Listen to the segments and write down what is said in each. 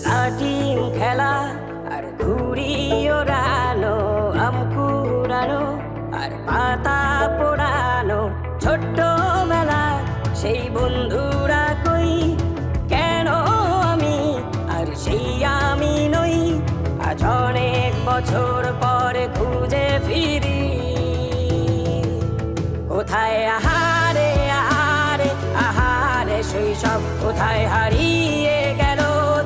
লাটিম খেলা আর ঘুড়ি ওড়ানো, আম কুড়ানো আর পাতা পোড়ানো, ছোট্টবেলা সেই বন্ধুরা কই, কেন আমি আর সেই আমি নই। আজ অনেক বছর পরে খুঁজে ফিরি, কোথায় আহারে আহারে আহারে শৈশব, কোথায় হারিয়ে গেল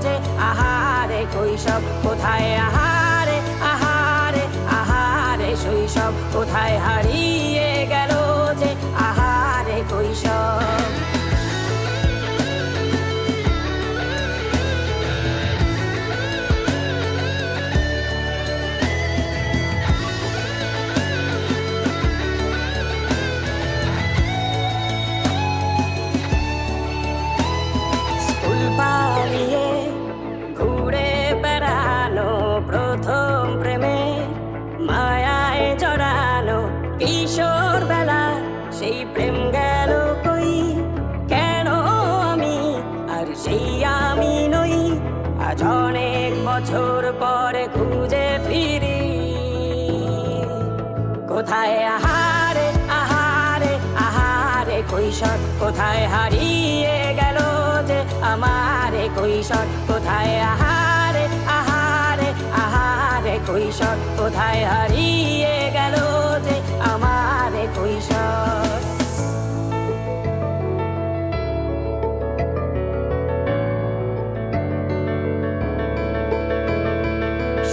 যে আহারে কৈশব। কোথায় আহারে আহারে আহারে শৈশব, কোথায় হারিয়ে গেল যে আহারে কৈশব। পালিয়ে ঘুরে বেড়ানো, প্রথম প্রেমে মায়ায় জড়ানো, কিশোর বেলা সেই প্রেম গেল কই, কেন আমি আর সেই আমি নই। আজ অনেক বছর পরে খুঁজে ফিরি, কোথায় আহারে আহারে আহারে কৈশোর, কোথায় হারিয়ে গেল যে আমারে কৈশোর। কোথায় আহারে আহারে আহারে কৈশোর, কোথায় হারিয়ে গেল যে আমারে কৈশোর।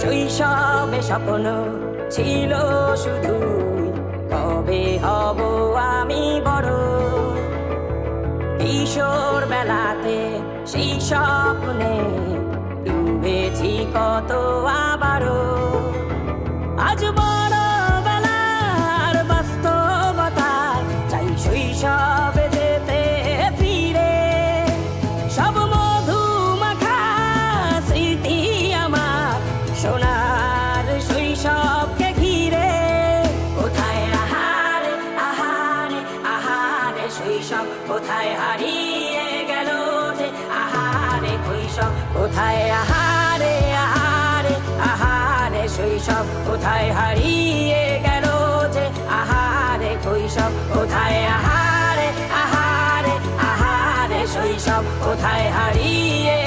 শৈশবে স্বপ্ন ছিল শুধু, কবে হব আমি বড়। কিশোর বেলাতে সেই স্বপ্নে ডুবেছি কত আবারও। আজ বড় বেলার বাস্তবতা চাই শৈশবে যেতে ফিরে, সব মধু মাখা স্মৃতি আমার সোনার শৈশবকে ঘিরে। কোথায় আহারে আহারে আহারে শৈশব, কোথায় হারিয়ে গেল যে আহারে কৈশব। কোথায় আহারে আহারে আহারে শৈশব, কোথায় হারিয়ে গেল যে আহারে কৈশব। কোথায় আহারে আহারে আহারে শৈশব, কোথায় হারিয়ে